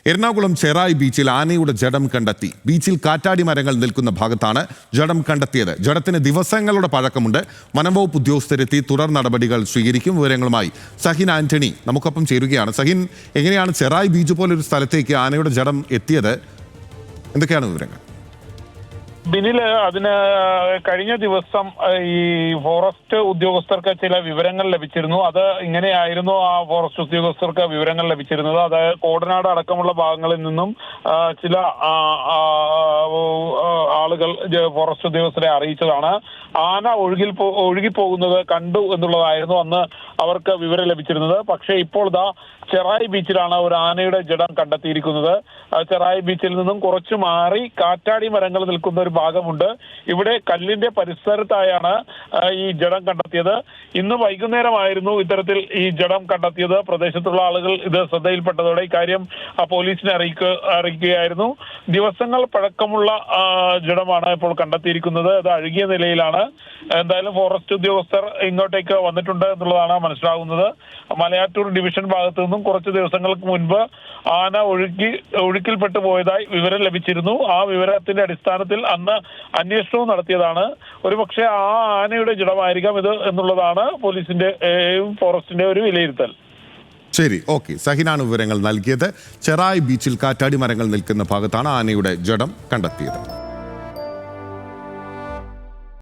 എറണാകുളം ചെറായി ബീച്ചിൽ ആനയുടെ ജഡം കണ്ടെത്തി. ബീച്ചിൽ കാറ്റാടി മരങ്ങൾ നിൽക്കുന്ന ഭാഗത്താണ് ജഡം കണ്ടെത്തിയത്. ജഡത്തിന് ദിവസങ്ങളുടെ പഴക്കമുണ്ട്. വനംവകുപ്പ് ഉദ്യോഗസ്ഥരെത്തി തുടർ നടപടികൾ സ്വീകരിക്കും. വിവരങ്ങളുമായി സഹിൻ ആന്റണി നമുക്കൊപ്പം ചേരുകയാണ്. സഹിൻ, എങ്ങനെയാണ് ചെറായി ബീച്ച് പോലൊരു സ്ഥലത്തേക്ക് ആനയുടെ ജഡം എത്തിയത്? എന്തൊക്കെയാണ് വിവരങ്ങൾ? ബിനില്, അതിന് കഴിഞ്ഞ ദിവസം ഈ ഫോറസ്റ്റ് ഉദ്യോഗസ്ഥർക്ക് ചില വിവരങ്ങൾ ലഭിച്ചിരുന്നു. അത് ഇങ്ങനെയായിരുന്നു ആ ഫോറസ്റ്റ് ഉദ്യോഗസ്ഥർക്ക് വിവരങ്ങൾ ലഭിച്ചിരുന്നത്. അതായത് കോടനാട് അടക്കമുള്ള ഭാഗങ്ങളിൽ നിന്നും ചില ആളുകൾ ഫോറസ്റ്റ് ഉദ്യോഗസ്ഥരെ അറിയിച്ചതാണ്. ആന ഒഴുകിപ്പോകുന്നത് കണ്ടു എന്നുള്ളതായിരുന്നു അന്ന് അവർക്ക് വിവരം ലഭിച്ചിരുന്നത്. പക്ഷേ ഇപ്പോൾ ചെറായി ബീച്ചിലാണ് ഒരു ആനയുടെ ജഡം കണ്ടെത്തിയിരിക്കുന്നത്. ചെറായി ബീച്ചിൽ നിന്നും കുറച്ചു മാറി കാറ്റാടി മരങ്ങൾ നിൽക്കുന്ന ഒരു ഭാഗമുണ്ട്. ഇവിടെ കല്ലിന്റെ പരിസരത്തായാണ് ഈ ജഡം കണ്ടെത്തിയത്. ഇന്ന് വൈകുന്നേരമായിരുന്നു ഇത്തരത്തിൽ ഈ ജഡം കണ്ടെത്തിയത്. പ്രദേശത്തുള്ള ആളുകൾ ഇത് ശ്രദ്ധയിൽപ്പെട്ടതോടെ ഇക്കാര്യം പോലീസിനെ അറിയിക്കുകയായിരുന്നു. ദിവസങ്ങൾ പഴക്കമുള്ള ജഡമാണ് ഇപ്പോൾ കണ്ടെത്തിയിരിക്കുന്നത്. അത് അഴുകിയ നിലയിലാണ്. എന്തായാലും ഫോറസ്റ്റ് ഉദ്യോഗസ്ഥർ ഇങ്ങോട്ടേക്ക് വന്നിട്ടുണ്ട് എന്നുള്ളതാണ് മനസ്സിലാകുന്നത്. മലയാറ്റൂർ ഡിവിഷൻ ഭാഗത്തു നിന്നും കുറച്ച് ദിവസങ്ങൾക്ക് മുൻപ് ആന ഒഴുക്കിൽപ്പെട്ടു പോയതായി വിവരം ലഭിച്ചിരുന്നു. ആ വിവരത്തിന്റെ അടിസ്ഥാനത്തിൽ അന്ന് അന്വേഷണവും നടത്തിയതാണ്. ഒരുപക്ഷെ ആ ആനയുടെ ജഡമായിരിക്കാം ഇത് എന്നുള്ളതാണ് പോലീസിന്റെ ഫോറസ്റ്റിന്റെ ഒരു വിലയിരുത്തൽ. ശരി, ഓക്കെ. സഹിനാണ് വിവരങ്ങൾ നൽകിയത്. ചെറായി ബീച്ചിൽ കാറ്റാടി മരങ്ങൾ നിൽക്കുന്ന ഭാഗത്താണ് ആനയുടെ ജഡം കണ്ടെത്തിയത്.